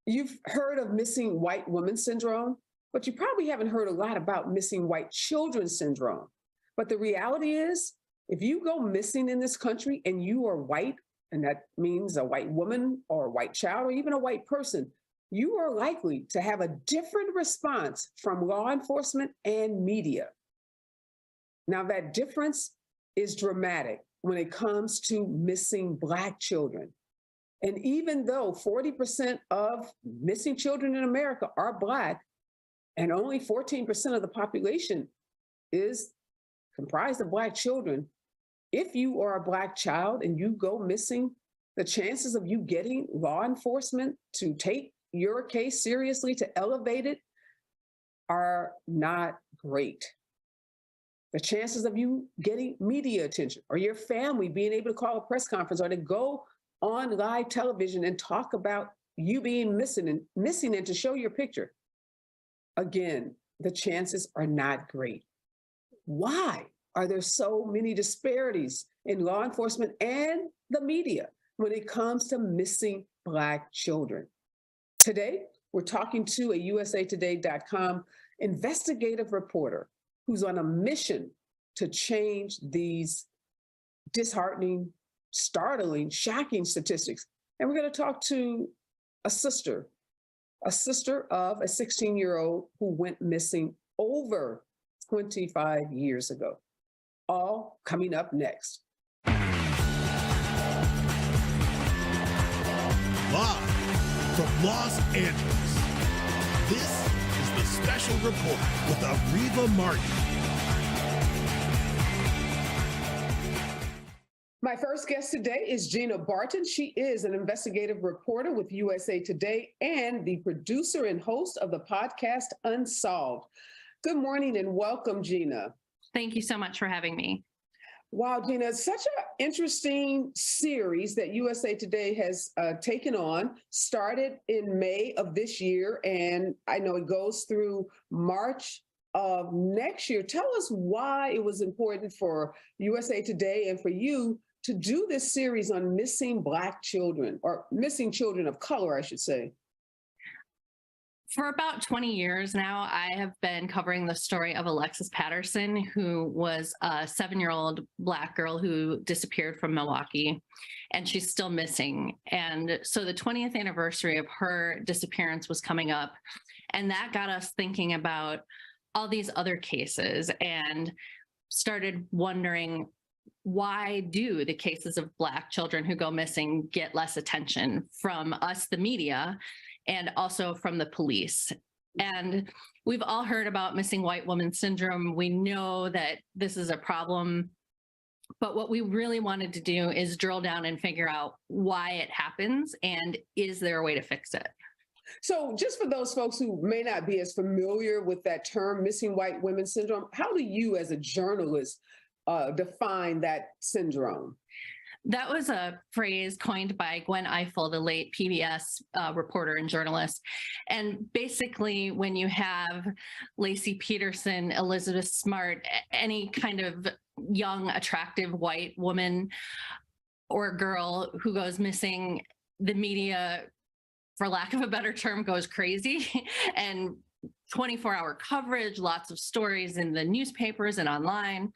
You've heard of missing white woman syndrome, but you probably haven't heard a lot about missing white children syndrome. But the reality is, if you go missing in this country and you are white, and that means a white woman or a white child or even a white person, you are likely to have a different response from law enforcement and media. Now, that difference is dramatic when it comes to missing Black children. And even though 40% of missing children in America are Black, and only 14% of the population is comprised of Black children, if you are a Black child and you go missing, the chances of you getting law enforcement to take your case seriously, to elevate it, are not great. The chances of you getting media attention or your family being able to call a press conference or to go on live television and talk about you being missing and to show your picture, again, the chances are not great. Why are there so many disparities in law enforcement and the media when it comes to missing Black children? Today, we're talking to a usatoday.com investigative reporter who's on a mission to change these disheartening, startling, shocking statistics. And we're going to talk to a sister of a 16-year-old who went missing over 25 years ago. All coming up next. Live from Los Angeles, this is the Special Report with Areva Martin. My first guest today is Gina Barton. She is an investigative reporter with USA Today and the producer and host of the podcast Unsolved. Good morning and welcome, Gina. Thank you so much for having me. Wow, Gina, it's such an interesting series that USA Today has taken on, started in May of this year, and I know it goes through March of next year. Tell us why it was important for USA Today and for you to do this series on missing Black children, or missing children of color, I should say. For about 20 years now, I have been covering the story of Alexis Patterson, who was a 7-year-old Black girl who disappeared from Milwaukee, and she's still missing. And so the 20th anniversary of her disappearance was coming up, and that got us thinking about all these other cases and started wondering, why do the cases of Black children who go missing get less attention from us, the media, and also from the police? And we've all heard about missing white woman syndrome. We know that this is a problem, but what we really wanted to do is drill down and figure out why it happens, and is there a way to fix it? So just for those folks who may not be as familiar with that term, missing white women syndrome, how do you as a journalist define that syndrome? That was a phrase coined by Gwen Ifill, the late PBS reporter and journalist. And basically, when you have Lacey Peterson, Elizabeth Smart, any kind of young, attractive white woman or girl who goes missing, the media, for lack of a better term, goes crazy. And 24-hour coverage, lots of stories in the newspapers and online.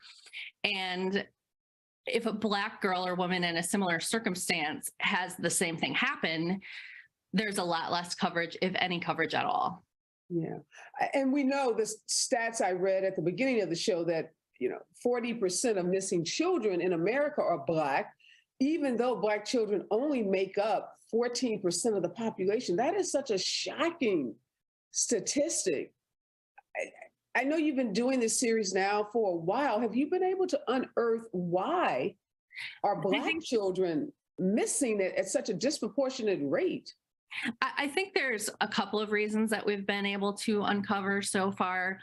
And if a Black girl or woman in a similar circumstance has the same thing happen, there's a lot less coverage, if any coverage at all. Yeah. And we know the stats I read at the beginning of the show that, 40% of missing children in America are Black, even though Black children only make up 14% of the population. That is such a shocking statistic. I know you've been doing this series now for a while. Have you been able to unearth why are Black children missing at such a disproportionate rate? I think there's a couple of reasons that we've been able to uncover so far.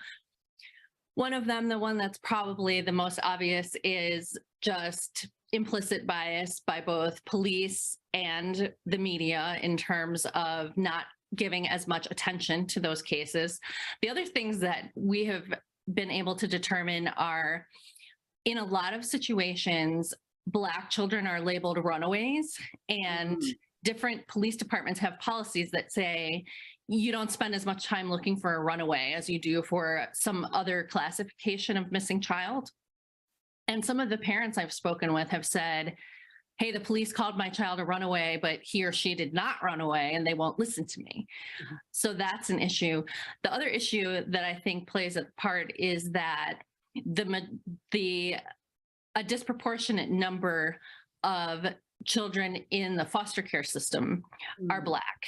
One of them, the one that's probably the most obvious, is just implicit bias by both police and the media in terms of not giving as much attention to those cases. The other things that we have been able to determine are, in a lot of situations, Black children are labeled runaways, and different police departments have policies that say you don't spend as much time looking for a runaway as you do for some other classification of missing child. And some of the parents I've spoken with have said, hey, the police called my child a runaway, but he or she did not run away and they won't listen to me. Mm-hmm. So that's an issue. The other issue that I think plays a part is that a disproportionate number of children in the foster care system are Black,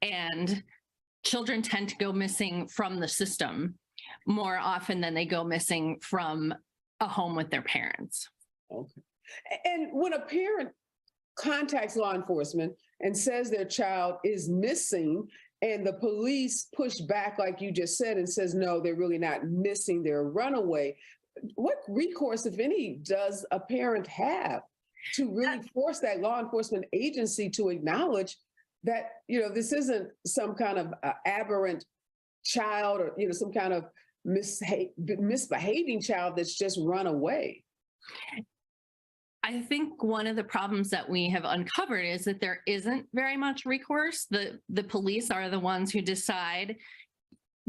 and children tend to go missing from the system more often than they go missing from a home with their parents. Okay. And when a parent contacts law enforcement and says their child is missing, and the police push back, like you just said, and says, no, they're really not missing, they're a runaway, what recourse, if any, does a parent have to really force that law enforcement agency to acknowledge that, this isn't some kind of aberrant child or, some kind of misbehaving child that's just run away? I think one of the problems that we have uncovered is that there isn't very much recourse. The police are the ones who decide,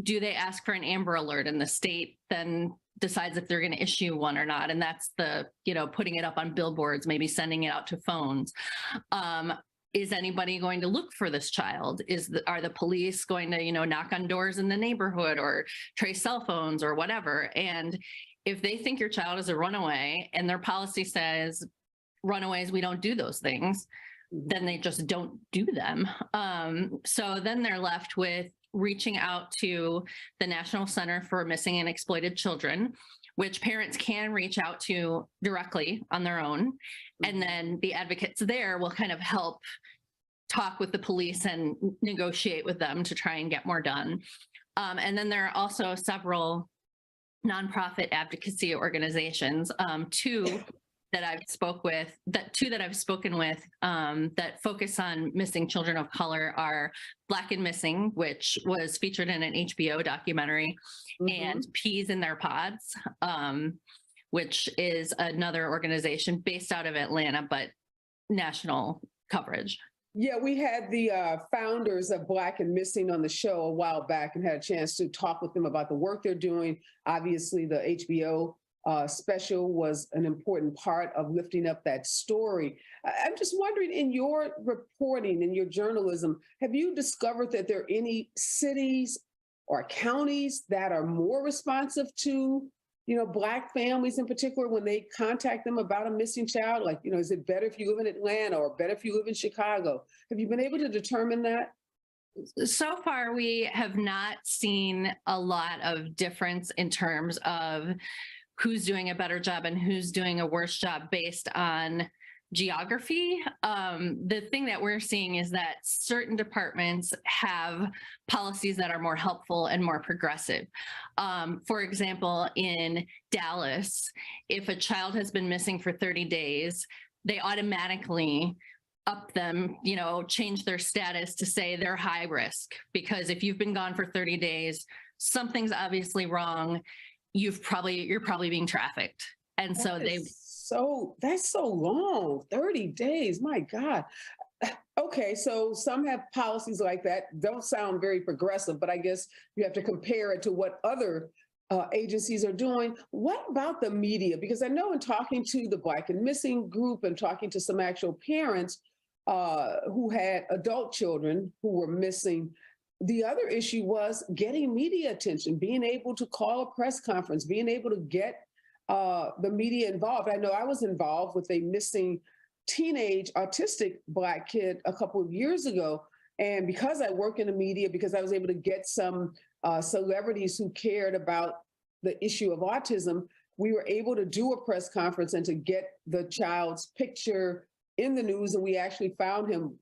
do they ask for an Amber Alert, and the state then decides if they're going to issue one or not. And that's putting it up on billboards, maybe sending it out to phones. Is anybody going to look for this child? Are the police going to, knock on doors in the neighborhood or trace cell phones or whatever? And if they think your child is a runaway and their policy says runaways, we don't do those things, then they just don't do them. So then they're left with reaching out to the National Center for Missing and Exploited Children, which parents can reach out to directly on their own. And then the advocates there will kind of help talk with the police and negotiate with them to try and get more done. And then there are also several nonprofit advocacy organizations, two that I've spoken with that focus on missing children of color are Black and Missing, which was featured in an HBO documentary, and Peas in Their Pods, which is another organization based out of Atlanta, but national coverage. Yeah, we had the founders of Black and Missing on the show a while back and had a chance to talk with them about the work they're doing. Obviously, the HBO special was an important part of lifting up that story. I'm just wondering, in your reporting, in your journalism, have you discovered that there are any cities or counties that are more responsive to Black families in particular when they contact them about a missing child? Like, is it better if you live in Atlanta or better if you live in Chicago? Have you been able to determine that? So far, we have not seen a lot of difference in terms of who's doing a better job and who's doing a worse job based on geography. The thing that we're seeing is that certain departments have policies that are more helpful and more progressive. For example, in Dallas, if a child has been missing for 30 days, they automatically up them, change their status to say they're high risk, because if you've been gone for 30 days, something's obviously wrong. You're probably being trafficked. And so that's so long, 30 days, my God. Okay, so some have policies like that, don't sound very progressive, but I guess you have to compare it to what other agencies are doing. What about the media? Because I know in talking to the Black and Missing group and talking to some actual parents who had adult children who were missing, the other issue was getting media attention, being able to call a press conference, being able to get the media involved. I know I was involved with a missing teenage autistic Black kid a couple of years ago. And because I work in the media, because I was able to get some celebrities who cared about the issue of autism, we were able to do a press conference and to get the child's picture in the news. And we actually found him,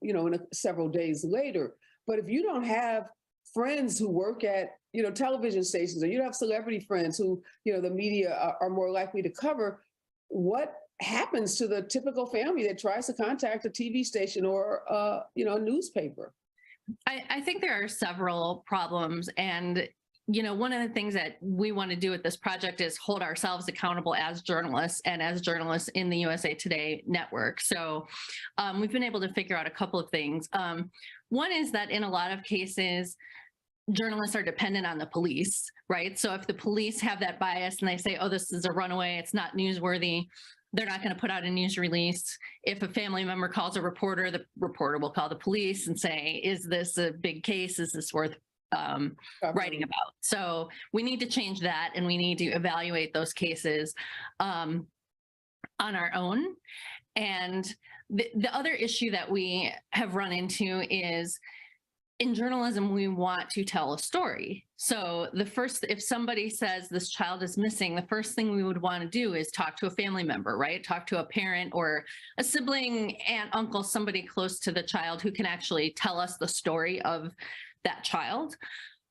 several days later. But if you don't have friends who work at, television stations, or you don't have celebrity friends who, the media are more likely to cover, what happens to the typical family that tries to contact a TV station or, a newspaper? I think there are several problems, and one of the things that we want to do with this project is hold ourselves accountable as journalists and as journalists in the USA Today network. So we've been able to figure out a couple of things. One is that in a lot of cases, journalists are dependent on the police, right? So if the police have that bias and they say, oh, this is a runaway, it's not newsworthy, they're not going to put out a news release. If a family member calls a reporter, the reporter will call the police and say, is this a big case? Is this worth writing about? So we need to change that, and we need to evaluate those cases on our own. And the other issue that we have run into is, in journalism, we want to tell a story. So if somebody says this child is missing, the first thing we would want to do is talk to a family member, right? Talk to a parent or a sibling, aunt, uncle, somebody close to the child who can actually tell us the story of that child.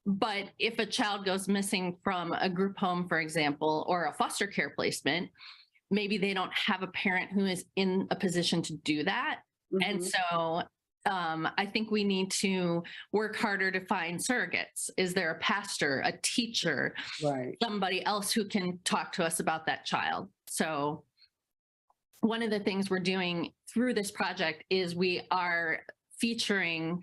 But if a child goes missing from a group home, for example, or a foster care placement, maybe they don't have a parent who is in a position to do that. Mm-hmm. And so I think we need to work harder to find surrogates. Is there a pastor, a teacher, right, somebody else who can talk to us about that child? So one of the things we're doing through this project is we are featuring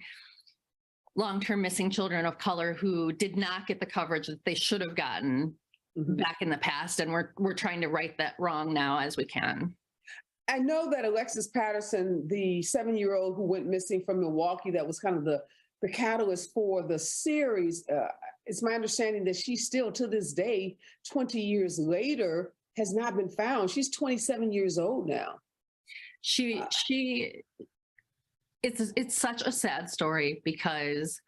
long-term missing children of color who did not get the coverage that they should have gotten back in the past. And we're trying to right that wrong now as we can. I know that Alexis Patterson, the 7-year-old who went missing from Milwaukee, that was kind of the catalyst for the series. It's my understanding that she still, to this day, 20 years later, has not been found. She's 27 years old now. It's such a sad story, because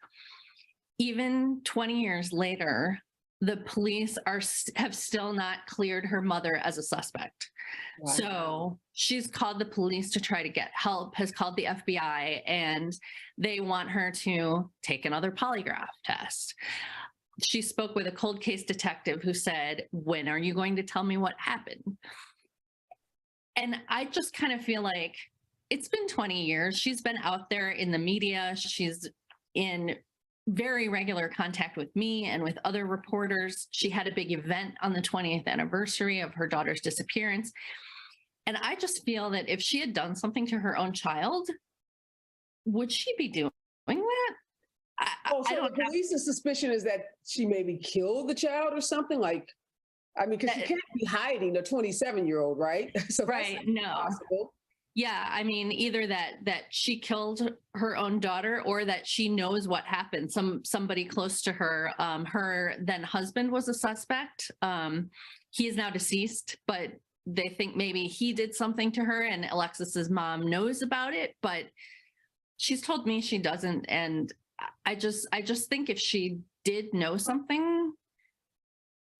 even 20 years later, the police have still not cleared her mother as a suspect. Wow. So she's called the police to try to get help, has called the FBI, and they want her to take another polygraph test. She spoke with a cold case detective who said, when are you going to tell me what happened? And I just kind of feel like it's been 20 years. She's been out there in the media. She's in very regular contact with me and with other reporters. She had a big event on the 20th anniversary of her daughter's disappearance. And I just feel that if she had done something to her own child, would she be doing that? So the police's suspicion is that she maybe killed the child or something? Because she can't be hiding a 27-year-old, right? So right, no. Possible. Yeah, I mean, either that she killed her own daughter, or that she knows what happened. Somebody close to her, her then husband was a suspect. He is now deceased, but they think maybe he did something to her, and Alexis's mom knows about it, but she's told me she doesn't. And I just think if she did know something,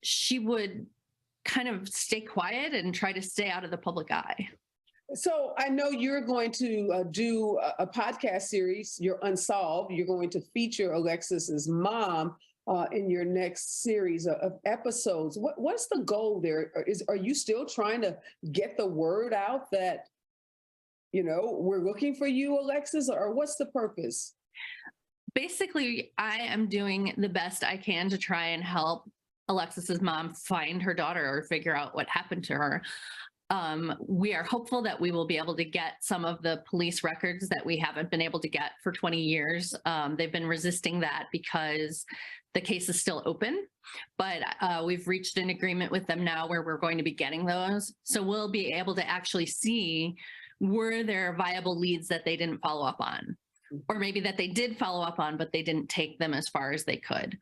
she would kind of stay quiet and try to stay out of the public eye. So I know you're going to do a podcast series, You're Unsolved. You're going to feature Alexis's mom in your next series of episodes. What's the goal there? Are you still trying to get the word out that, we're looking for you, Alexis, or what's the purpose? Basically, I am doing the best I can to try and help Alexis's mom find her daughter or figure out what happened to her. We are hopeful that we will be able to get some of the police records that we haven't been able to get for 20 years. They've been resisting that because the case is still open, but we've reached an agreement with them now where we're going to be getting those. So we'll be able to actually see, were there viable leads that they didn't follow up on, or maybe that they did follow up on, but they didn't take them as far as they could.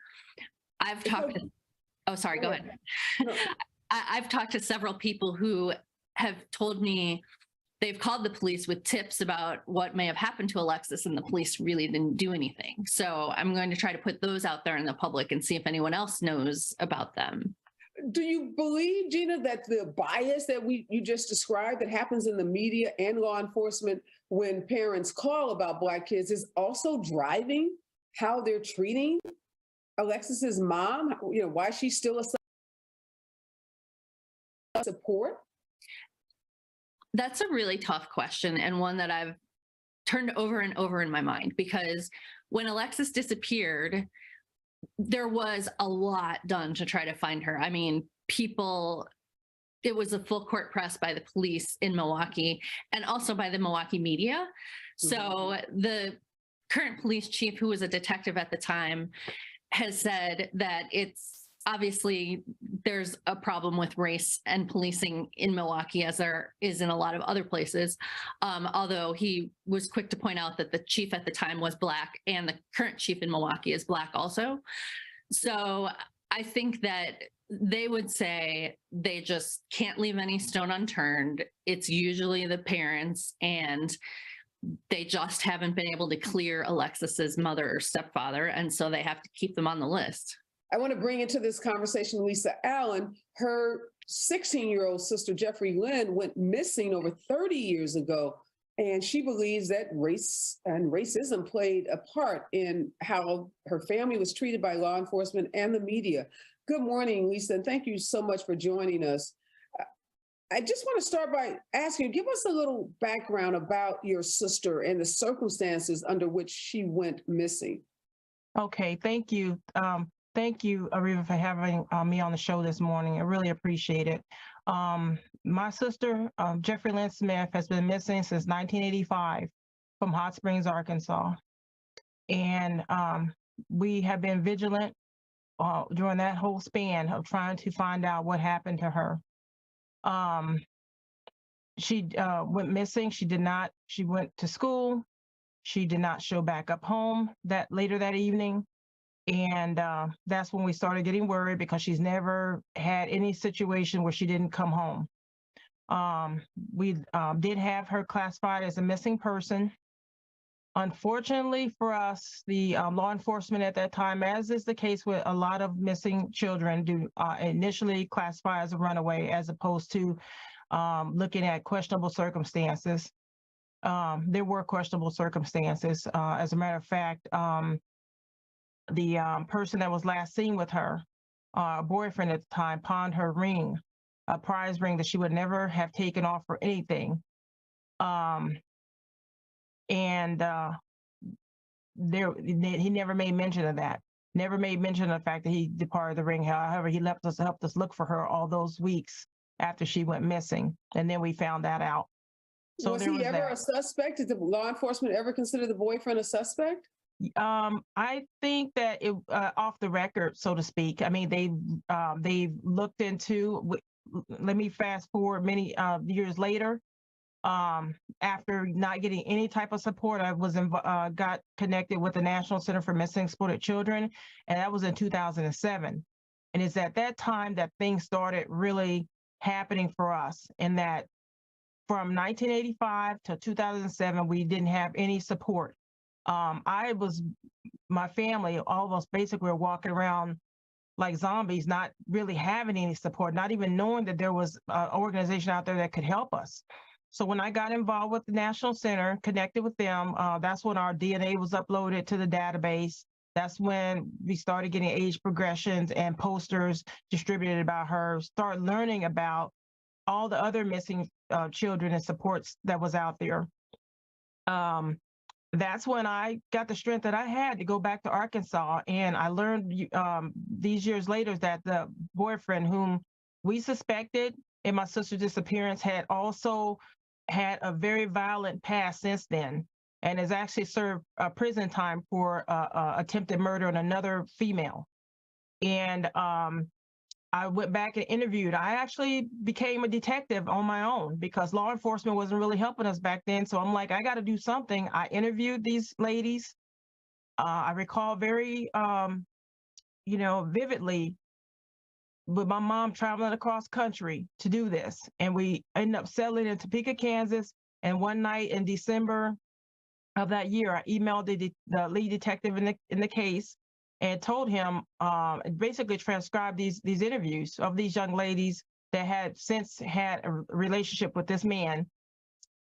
I've talked to, oh, sorry, go ahead. No. I've talked to several people who have told me they've called the police with tips about what may have happened to Alexis, and the police really didn't do anything. So I'm going to try to put those out there in the public and see if anyone else knows about them. Do you believe, Gina, that the bias that you just described that happens in the media and law enforcement when parents call about Black kids is also driving how they're treating Alexis's mom? Why she's still a support? That's a really tough question, and one that I've turned over and over in my mind, because when Alexis disappeared, there was a lot done to try to find her. I mean, it was a full court press by the police in Milwaukee and also by the Milwaukee media. So the current police chief, who was a detective at the time, has said that it's obviously there's a problem with race and policing in Milwaukee, as there is in a lot of other places. Although he was quick to point out that the chief at the time was Black and the current chief in Milwaukee is Black also. So I think that they would say they just can't leave any stone unturned. It's usually the parents, and they just haven't been able to clear Alexis's mother or stepfather, and so they have to keep them on the list. I want to bring into this conversation Lisa Allen. Her 16-year-old sister, Jeffrey Lynn, went missing over 30 years ago, and she believes that race and racism played a part in how her family was treated by law enforcement and the media. Good morning, Lisa, and thank you so much for joining us. I just want to start by asking you, give us a little background about your sister and the circumstances under which she went missing. Okay, thank you. Thank you, Areva, for having me on the show this morning. I really appreciate it. My sister, Jeffrey Lynn Smith, has been missing since 1985 from Hot Springs, Arkansas. And we have been vigilant during that whole span of trying to find out what happened to her. She went missing. She went to school. She did not show back up home later that evening. And that's when we started getting worried, because she's never had any situation where she didn't come home. We did have her classified as a missing person. Unfortunately for us, the law enforcement at that time, as is the case with a lot of missing children, do initially classify as a runaway, as opposed to looking at questionable circumstances. There were questionable circumstances. As a matter of fact, the person that was last seen with her, boyfriend at the time, pawned her ring, a prize ring that she would never have taken off for anything. And he never made mention of that. Never made mention of the fact that he departed the ring. However, he helped us look for her all those weeks after she went missing, and then we found that out. So was he ever a suspect? Did the law enforcement ever consider the boyfriend a suspect? I think that it off the record, so to speak. I mean, they looked into. Let me fast forward many years later. After not getting any type of support, I got connected with the National Center for Missing Exploited Children, and that was in 2007. And it's at that time that things started really happening for us, in that from 1985 to 2007, we didn't have any support. My family, all of us basically were walking around like zombies, not really having any support, not even knowing that there was an organization out there that could help us. So when I got involved with the National Center, connected with them, that's when our DNA was uploaded to the database. That's when we started getting age progressions and posters distributed about her, start learning about all the other missing children and supports that was out there. That's when I got the strength that I had to go back to Arkansas. And I learned these years later that the boyfriend whom we suspected in my sister's disappearance had also had a very violent past since then, and has actually served prison time for attempted murder on another female. And I went back and interviewed. I actually became a detective on my own, because law enforcement wasn't really helping us back then. So I'm like, I got to do something. I interviewed these ladies. I recall very, vividly, with my mom traveling across country to do this. And we ended up settling in Topeka, Kansas. And one night in December of that year, I emailed the lead detective in the case and told him, basically transcribed these interviews of these young ladies that had since had a relationship with this man.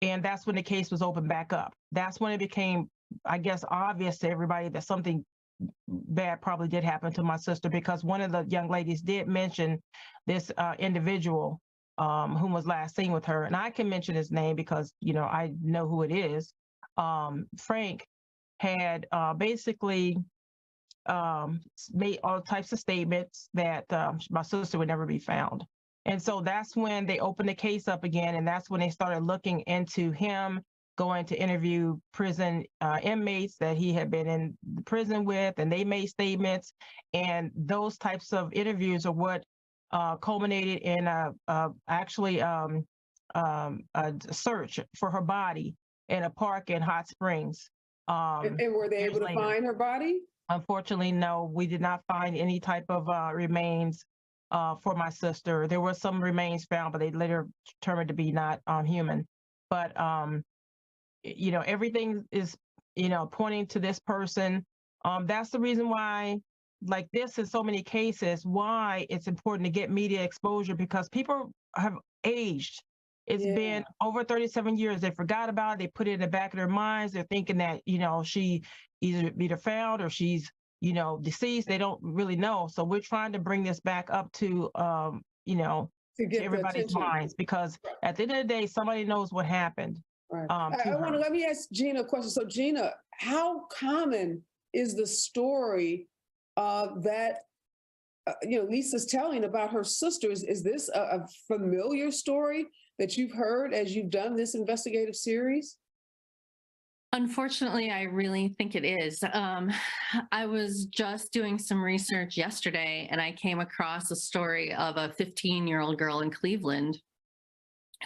And that's when the case was opened back up. That's when it became, I guess, obvious to everybody that something bad probably did happen to my sister, because one of the young ladies did mention this individual who was last seen with her. And I can mention his name because, I know who it is. Frank had basically made all types of statements that my sister would never be found. And so that's when they opened the case up again, and that's when they started looking into him going to interview prison inmates that he had been in the prison with, and they made statements. And those types of interviews are what culminated in actually a search for her body in a park in Hot Springs. And were they able to find her body? Unfortunately, no, we did not find any type of remains for my sister. There were some remains found, but they later determined to be not human. But everything is, pointing to this person. That's the reason why, like this in so many cases, why it's important to get media exposure, because people have aged. It's been over 37 years. They forgot about it. They put it in the back of their minds. They're thinking that, she either found or she's, deceased. They don't really know. So we're trying to bring this back up to to everybody's minds, because at the end of the day, somebody knows what happened. Right. Let me ask Gina a question. So Gina, how common is the story that Lisa's telling about her sisters? Is this a familiar story that you've heard as you've done this investigative series? Unfortunately, I really think it is. I was just doing some research yesterday, and I came across a story of a 15-year-old girl in Cleveland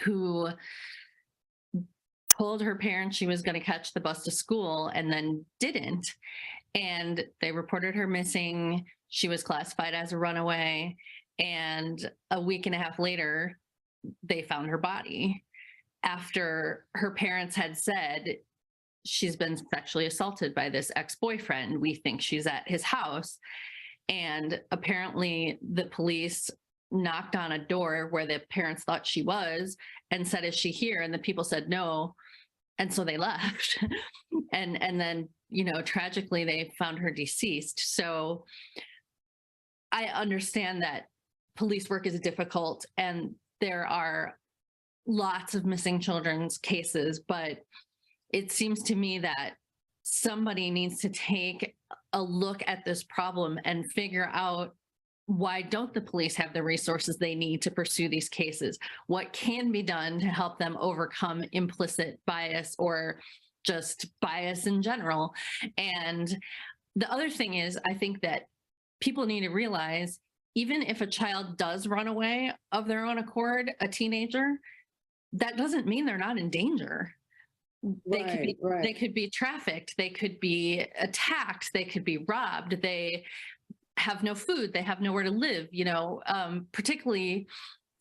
who told her parents she was going to catch the bus to school and then didn't. And they reported her missing. She was classified as a runaway. And a week and a half later, they found her body after her parents had said, she's been sexually assaulted by this ex-boyfriend. We think she's at his house. And apparently the police knocked on a door where the parents thought she was and said, is she here? And the people said no. And so they left. and then, tragically, they found her deceased. So I understand that police work is difficult and there are lots of missing children's cases, but it seems to me that somebody needs to take a look at this problem and figure out, why don't the police have the resources they need to pursue these cases? What can be done to help them overcome implicit bias or just bias in general? And the other thing is, I think that people need to realize, even if a child does run away of their own accord, a teenager, that doesn't mean they're not in danger. They could be trafficked, they could be attacked, they could be robbed, they have no food, they have nowhere to live, particularly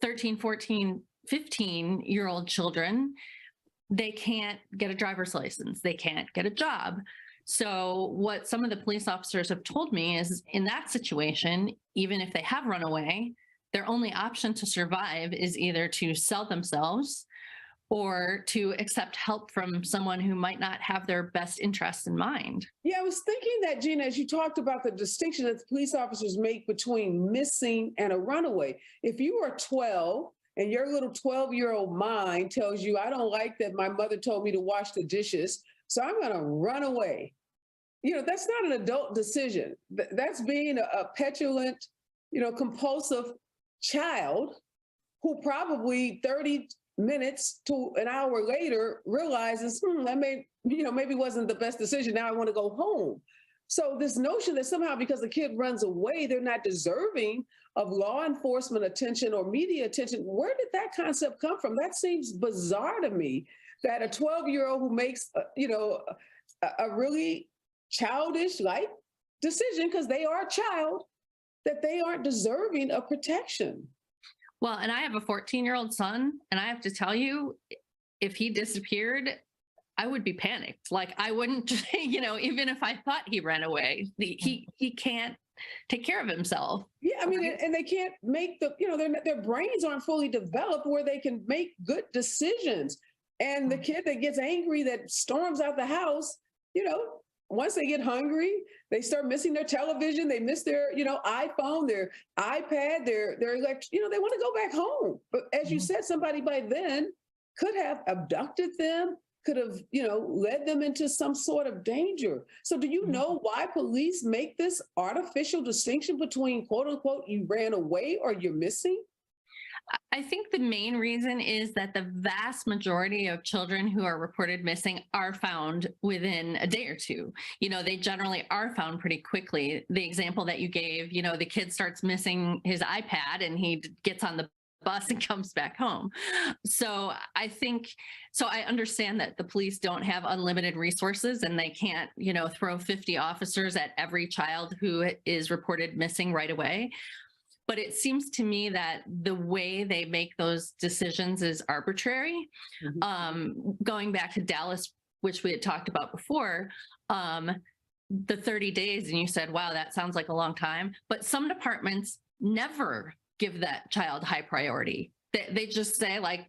13, 14, 15-year-old children. They can't get a driver's license, they can't get a job. So what some of the police officers have told me is, in that situation, even if they have run away, their only option to survive is either to sell themselves or to accept help from someone who might not have their best interests in mind. Yeah, I was thinking that, Gina, as you talked about the distinction that the police officers make between missing and a runaway. If you are 12 and your little 12-year-old mind tells you, I don't like that my mother told me to wash the dishes, so I'm going to run away. That's not an adult decision. That's being a petulant, compulsive child who probably 30 minutes to an hour later realizes that maybe wasn't the best decision. Now I want to go home. So this notion that somehow because the kid runs away, they're not deserving of law enforcement attention or media attention, where did that concept come from? That seems bizarre to me, that a 12-year-old who makes a really childish like decision, because they are a child, that they aren't deserving of protection. Well, and I have a 14-year-old son, and I have to tell you, if he disappeared, I would be panicked. Like, I wouldn't, even if I thought he ran away, he can't take care of himself. Yeah, I mean, and they can't make their brains aren't fully developed where they can make good decisions. And the kid that gets angry, that storms out the house, once they get hungry, they start missing their television, they miss their, iPhone, their iPad, their they want to go back home. But as you said, somebody by then could have abducted them, could have, led them into some sort of danger. So do you know why police make this artificial distinction between quote unquote, you ran away or you're missing? I think the main reason is that the vast majority of children who are reported missing are found within a day or two. They generally are found pretty quickly. The example that you gave, the kid starts missing his iPad and he gets on the bus and comes back home. So I understand that the police don't have unlimited resources and they can't, throw 50 officers at every child who is reported missing right away. But it seems to me that the way they make those decisions is arbitrary. Going back to Dallas, which we had talked about before, the 30 days, and you said, wow, that sounds like a long time. But some departments never give that child high priority. They just say, like,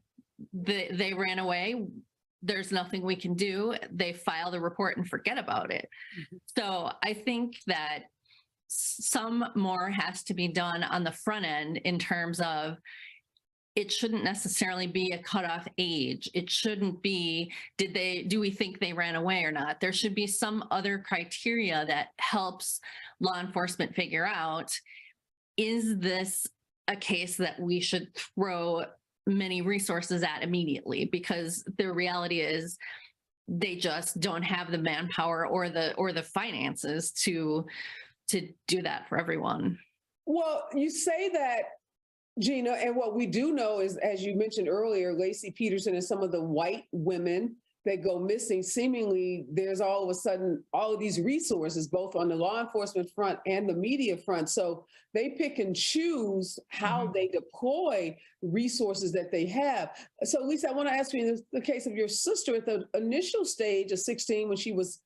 they ran away. There's nothing we can do. They file the report and forget about it. So I think that some more has to be done on the front end in terms of it shouldn't necessarily be a cutoff age. It shouldn't be, do we think they ran away or not? There should be some other criteria that helps law enforcement figure out, is this a case that we should throw many resources at immediately? Because the reality is they just don't have the manpower or the finances to do that for everyone. Well, you say that, Gina, and what we do know is, as you mentioned earlier, Lacey Peterson and some of the white women that go missing, seemingly there's all of a sudden all of these resources, both on the law enforcement front and the media front. So they pick and choose how they deploy resources that they have. So Lisa, I want to ask you, in the case of your sister at the initial stage of 16, when she was,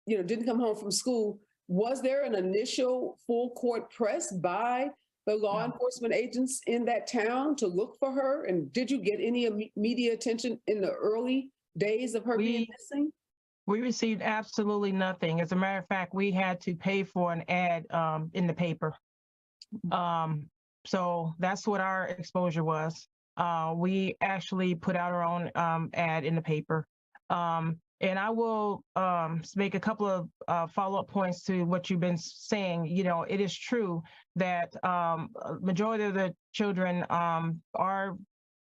didn't come home from school, was there an initial full court press by the law enforcement agents in that town to look for her? And did you get any media attention in the early days of her being missing? We received absolutely nothing. As a matter of fact, we had to pay for an ad in the paper. So that's what our exposure was. We actually put out our own ad in the paper. And I will make a couple of follow-up points to what you've been saying. It is true that majority of the children are,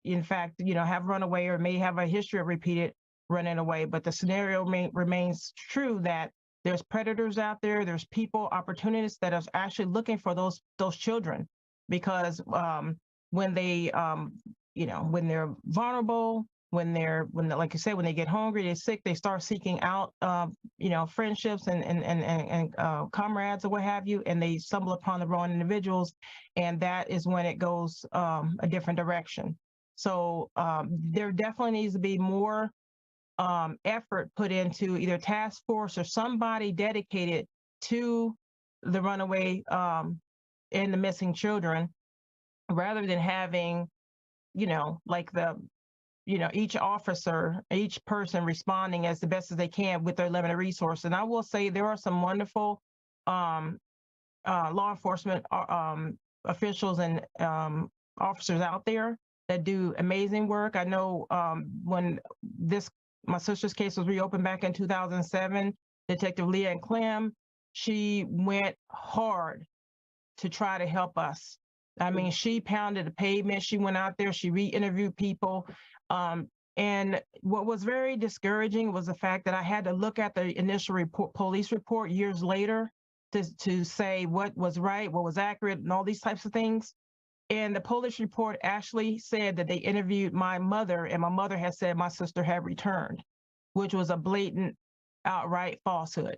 in fact, have run away or may have a history of repeated running away. But the scenario remains true that there's predators out there, there's people, opportunists that are actually looking for those children, because when they, when they're vulnerable, when like you said, when they get hungry, they're sick, they start seeking out, friendships and comrades or what have you, and they stumble upon the wrong individuals, and that is when it goes a different direction. So there definitely needs to be more effort put into either task force or somebody dedicated to the runaway and the missing children, rather than having, like each officer, each person responding as the best as they can with their limited resources. And I will say there are some wonderful law enforcement officials and officers out there that do amazing work. I know when my sister's case was reopened back in 2007, Detective Leah and Clem, she went hard to try to help us. I mean, she pounded the pavement. She went out there, she re-interviewed people. And what was very discouraging was the fact that I had to look at the initial police report years later to say what was right, what was accurate, and all these types of things. And the police report actually said that they interviewed my mother, and my mother had said my sister had returned, which was a blatant, outright falsehood.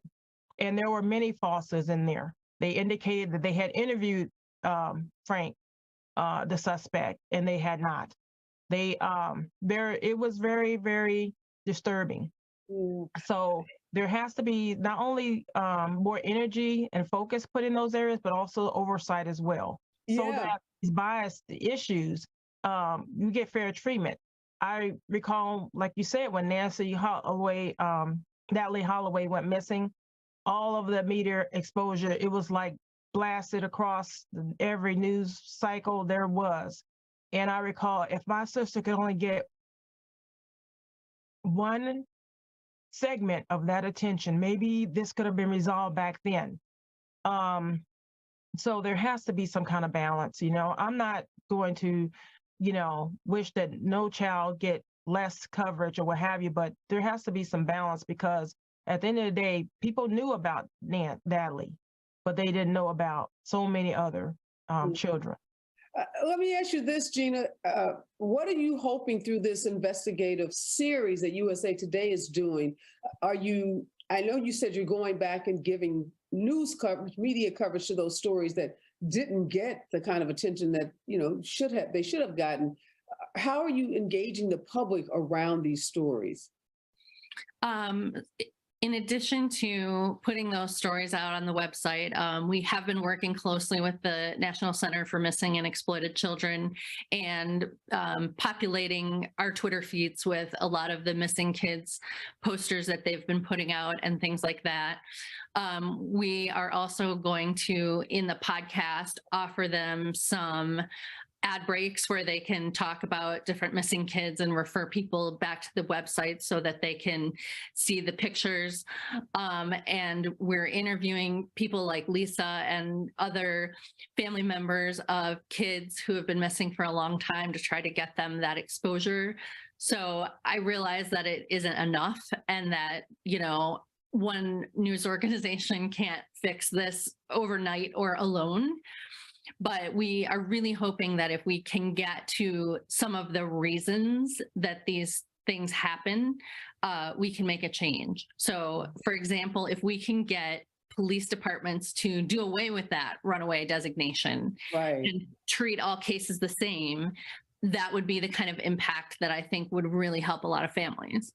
And there were many falsehoods in there. They indicated that they had interviewed Frank, the suspect, and they had not. It was very, very disturbing. So there has to be not only more energy and focus put in those areas, but also oversight as well. So that these biased issues, you get fair treatment. I recall, like you said, when Natalie Holloway went missing, all of the media exposure, it was like blasted across every news cycle there was. And I recall, if my sister could only get one segment of that attention. Maybe this could have been resolved back then. So there has to be some kind of balance. I'm not going to, wish that no child get less coverage or what have you, but there has to be some balance, because at the end of the day, people knew about Natalie, but they didn't know about so many other children. Let me ask you this, Gina. What are you hoping through this investigative series that USA Today is doing? I know you said you're going back and giving news coverage, media coverage to those stories that didn't get the kind of attention that, they should have gotten. How are you engaging the public around these stories? In addition to putting those stories out on the website, we have been working closely with the National Center for Missing and Exploited Children and populating our Twitter feeds with a lot of the missing kids posters that they've been putting out and things like that. We are also going to, in the podcast, offer them some ad breaks where they can talk about different missing kids and refer people back to the website so that they can see the pictures. And we're interviewing people like Lisa and other family members of kids who have been missing for a long time to try to get them that exposure. So I realize that it isn't enough, and that, one news organization can't fix this overnight or alone. But we are really hoping that if we can get to some of the reasons that these things happen, we can make a change. So, for example, if we can get police departments to do away with that runaway designation, right, and treat all cases the same, that would be the kind of impact that I think would really help a lot of families.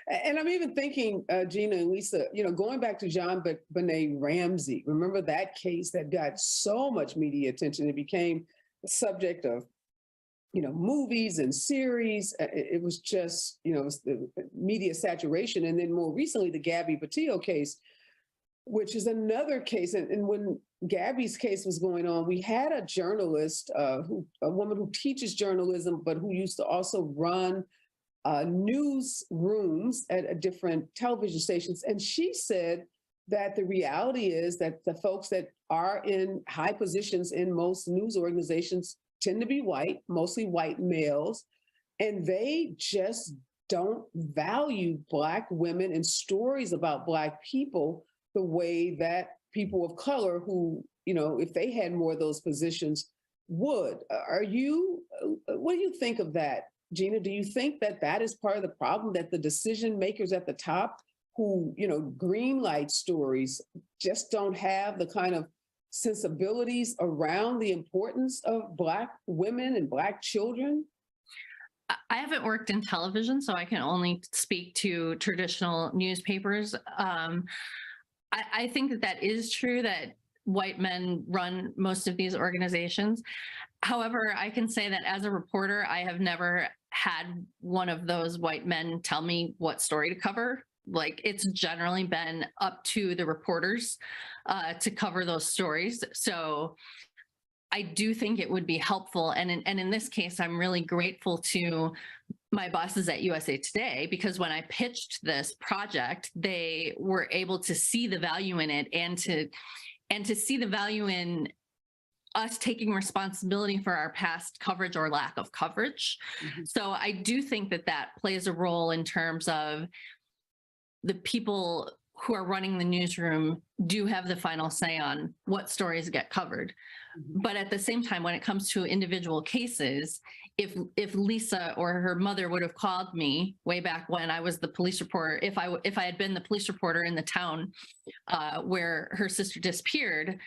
And I'm even thinking, Gina and Lisa, going back to JonBenet Ramsey, remember that case that got so much media attention? It became the subject of, movies and series. It was just, it was the media saturation. And then more recently, the Gabby Petito case, which is another case. And when Gabby's case was going on, we had a journalist, a woman who teaches journalism, but who used to also run news rooms at different television stations. And she said that the reality is that the folks that are in high positions in most news organizations tend to be white, mostly white males, and they just don't value Black women and stories about Black people the way that people of color who, if they had more of those positions would. What do you think of that? Gina, do you think that that is part of the problem, that the decision makers at the top who, green light stories just don't have the kind of sensibilities around the importance of Black women and Black children? I haven't worked in television, so I can only speak to traditional newspapers. I think that is true, that white men run most of these organizations. However, I can say that as a reporter, I have never had one of those white men tell me what story to cover. Like, it's generally been up to the reporters to cover those stories. So I do think it would be helpful. And in this case, I'm really grateful to my bosses at USA Today, because when I pitched this project, they were able to see the value in it, and to see the value in us taking responsibility for our past coverage or lack of coverage. Mm-hmm. So I do think that that plays a role in terms of the people who are running the newsroom do have the final say on what stories get covered. Mm-hmm. But at the same time, when it comes to individual cases, if Lisa or her mother would have called me way back when I was the police reporter, if I had been the police reporter in the town where her sister disappeared,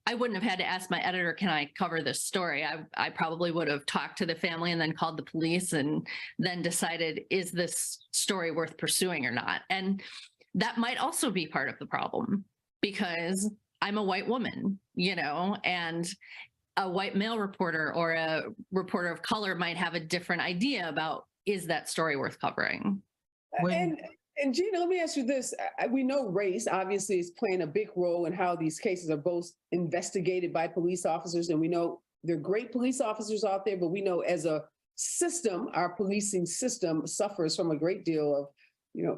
I wouldn't have had to ask my editor, can I cover this story? I probably would have talked to the family and then called the police and then decided, is this story worth pursuing or not? And that might also be part of the problem, because I'm a white woman, and a white male reporter or a reporter of color might have a different idea about, is that story worth covering? And Gina, let me ask you this. We know race obviously is playing a big role in how these cases are both investigated by police officers. And we know there are great police officers out there, but we know as a system, our policing system, suffers from a great deal of,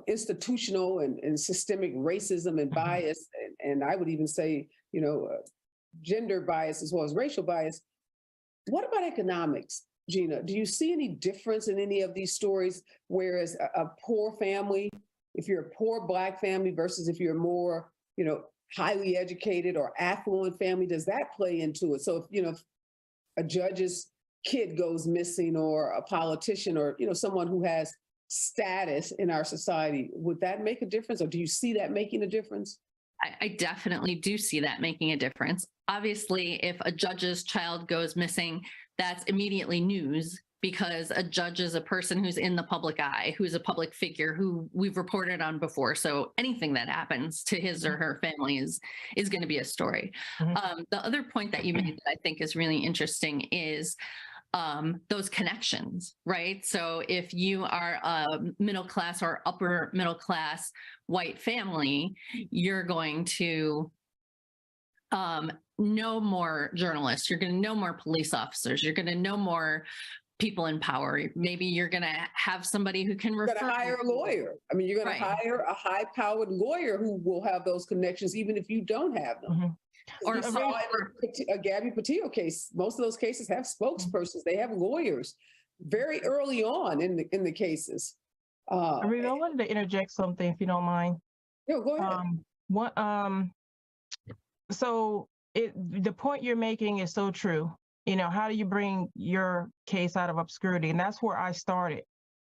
institutional and systemic racism and bias, and I would even say, gender bias as well as racial bias. What about economics, Gina? Do you see any difference in any of these stories? Whereas a poor family, if you're a poor Black family versus if you're more, highly educated or affluent family, does that play into it? So if a judge's kid goes missing, or a politician, or someone who has status in our society, would that make a difference, or do you see that making a difference? I definitely do see that making a difference. Obviously, if a judge's child goes missing, that's immediately news, because a judge is a person who's in the public eye, who's a public figure, who we've reported on before. So anything that happens to his or her family is going to be a story. The other point that you made that I think is really interesting is those connections, right? So if you are a middle class or upper middle class white family, you're going to know more journalists, you're going to know more police officers, you're going to know more people in power. Maybe you're going to have somebody who can refer. You're going to hire a lawyer. I mean, you're going to hire a high-powered lawyer who will have those connections, even if you don't have them. Or a Gabby Petito case. Most of those cases have spokespersons. They have lawyers very early on in the cases. Areva, I wanted to interject something, if you don't mind. Yeah, go ahead. So the point you're making is so true. How do you bring your case out of obscurity? And that's where I started.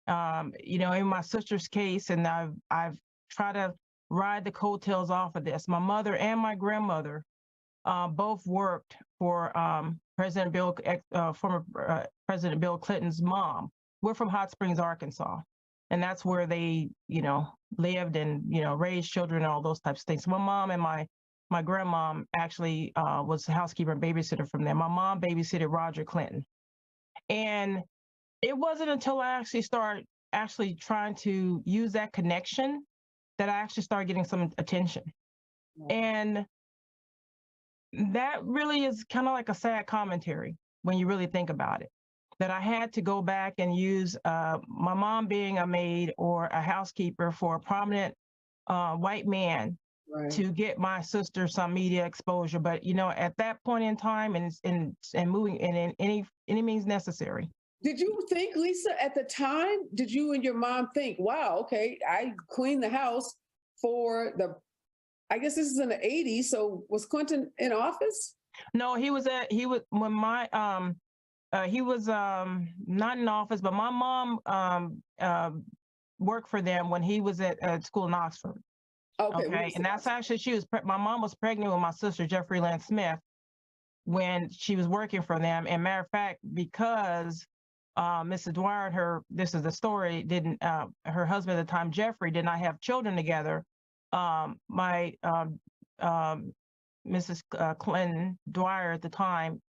In my sister's case, and I've tried to ride the coattails off of this. My mother and my grandmother both worked for former President Bill Clinton's mom. We're from Hot Springs, Arkansas, and that's where they, lived and raised children and all those types of things. So my mom and my grandmom actually was a housekeeper and babysitter from there. My mom babysitted Roger Clinton, and it wasn't until I actually started trying to use that connection that I actually started getting some attention. And that really is kind of like a sad commentary when you really think about it, that I had to go back and use my mom being a maid or a housekeeper for a prominent white man to get my sister some media exposure. But, at that point in time and moving in any means necessary. Did you think, Lisa, at the time, did you and your mom think, wow, okay, I cleaned the house for I guess this is in the 80s. So was Clinton in office? No, he was not in office, but my mom worked for them when he was at school in Oxford. Okay. And that's actually, my mom was pregnant with my sister, Jeffrey Lynn Smith, when she was working for them. And matter of fact, because Mrs. Dwyer and this is the story, her husband at the time, Jeffrey, did not have children together. My Mrs. Clinton Dwyer at the time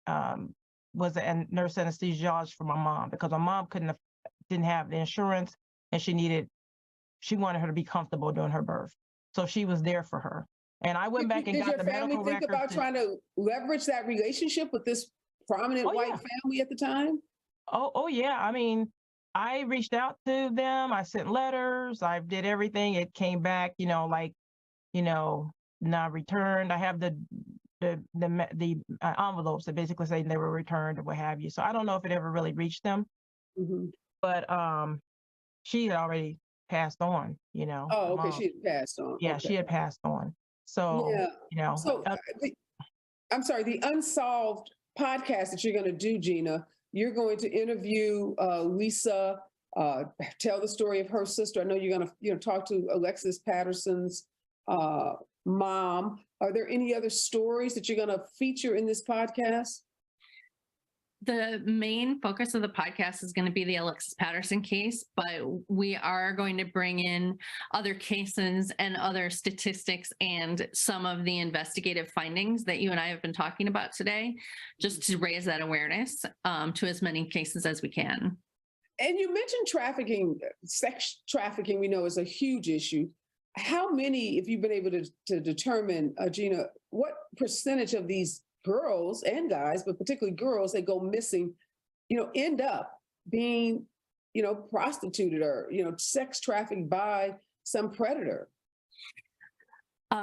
was a nurse anesthesiologist for my mom, because my mom didn't have the insurance, and she wanted her to be comfortable during her birth. So she was there for her. And I went back and got the medical records. Did your family think about trying to leverage that relationship with this prominent white family at the time? Oh yeah. I mean, I reached out to them. I sent letters. I did everything. It came back, not returned. I have the envelopes that basically say they were returned or what have you. So I don't know if it ever really reached them. But she had already passed on, Oh, okay. She had passed on. Yeah, okay. She had passed on. So, So I'm sorry, the Unsolved podcast that you're going to do, Gina, you're going to interview Lisa, tell the story of her sister. I know you're going to talk to Alexis Patterson's mom. Are there any other stories that you're going to feature in this podcast? The main focus of the podcast is going to be the Alexis Patterson case, but we are going to bring in other cases and other statistics and some of the investigative findings that you and I have been talking about today, just to raise that awareness to as many cases as we can. And you mentioned trafficking, sex trafficking, we know is a huge issue. How many, if you've been able to determine, Gina, what percentage of these girls and guys, but particularly girls that go missing, end up being, prostituted or, sex trafficked by some predator?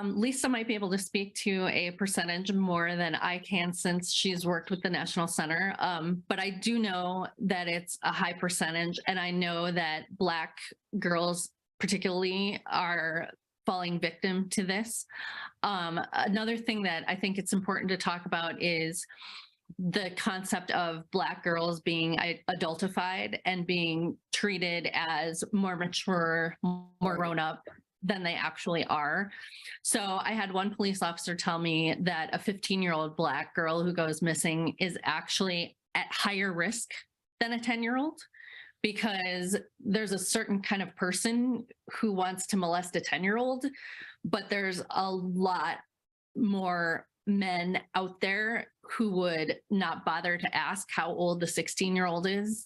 Lisa might be able to speak to a percentage more than I can since she's worked with the National Center. But I do know that it's a high percentage. And I know that Black girls particularly are falling victim to this. Another thing that I think it's important to talk about is the concept of Black girls being adultified and being treated as more mature, more grown up than they actually are. So I had one police officer tell me that a 15-year-old Black girl who goes missing is actually at higher risk than a 10-year-old because there's a certain kind of person who wants to molest a 10-year-old, but there's a lot more men out there who would not bother to ask how old the 16-year-old is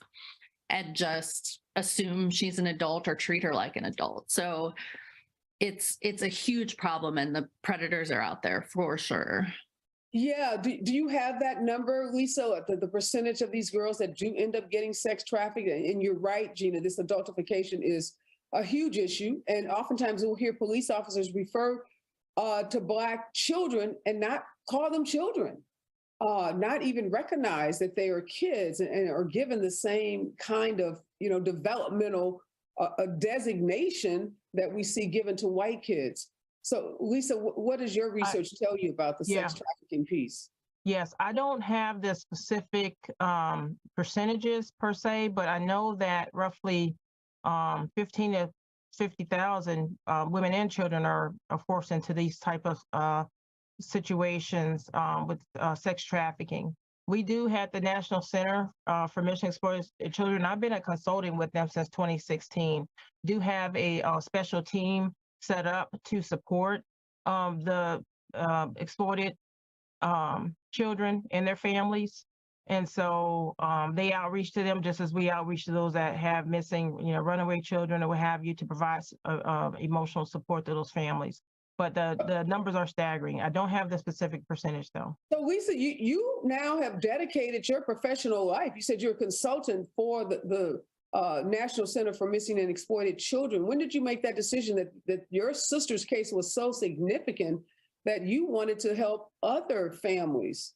and just assume she's an adult or treat her like an adult. So it's a huge problem and the predators are out there for sure. Yeah. Do you have that number, Lisa, the percentage of these girls that do end up getting sex trafficked? And you're right, Gina, this adultification is a huge issue. And oftentimes we'll hear police officers refer to Black children and not call them children, not even recognize that they are kids and are given the same kind of, developmental designation that we see given to white kids. So, Lisa, what does your research tell you about the sex trafficking piece? Yes, I don't have the specific percentages per se, but I know that roughly 15 to 50,000 women and children are forced into these type of situations with sex trafficking. We do have the National Center for Missing Exploited Children. I've been a consultant with them since 2016. Do have a special team set up to support the exploited children and their families. And so they outreach to them just as we outreach to those that have missing, runaway children or what have you to provide emotional support to those families. But the numbers are staggering. I don't have the specific percentage though. So Lisa, you now have dedicated your professional life. You said you're a consultant for the National Center for Missing and Exploited Children. When did you make that decision that your sister's case was so significant that you wanted to help other families?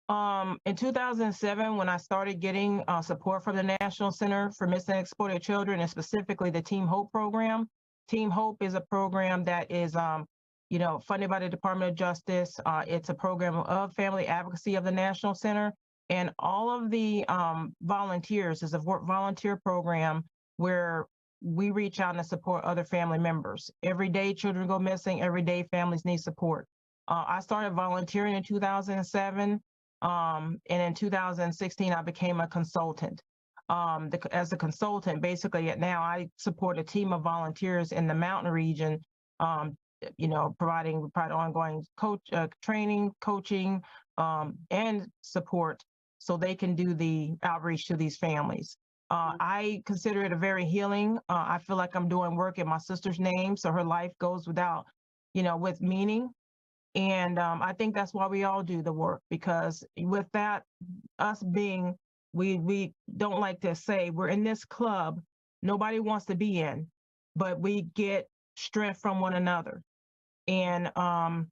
In 2007, when I started getting support from the National Center for Missing and Exploited Children, and specifically the Team Hope program. Team Hope is a program that is, funded by the Department of Justice. It's a program of family advocacy of the National Center. And all of the volunteers is a volunteer program where we reach out and support other family members. Every day children go missing, every day families need support. I started volunteering in 2007. And in 2016, I became a consultant. As a consultant, basically now I support a team of volunteers in the mountain region, providing ongoing training, coaching, and support so they can do the outreach to these families. I consider it a very healing. I feel like I'm doing work in my sister's name, so her life goes without, with meaning. And I think that's why we all do the work, because with that, us being, we don't like to say we're in this club nobody wants to be in, but we get strength from one another. And I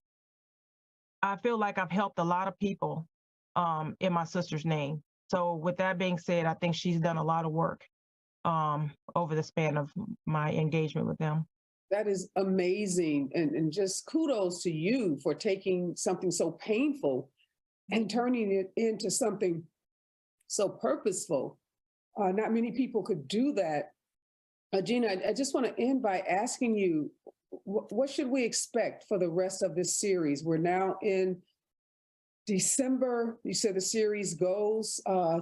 feel like I've helped a lot of people in my sister's name. So with that being said, I think she's done a lot of work over the span of my engagement with them. That is amazing. And just kudos to you for taking something so painful and turning it into something so purposeful. Not many people could do that. Gina, I just want to end by asking you, what should we expect for the rest of this series? We're now in December. You said the series goes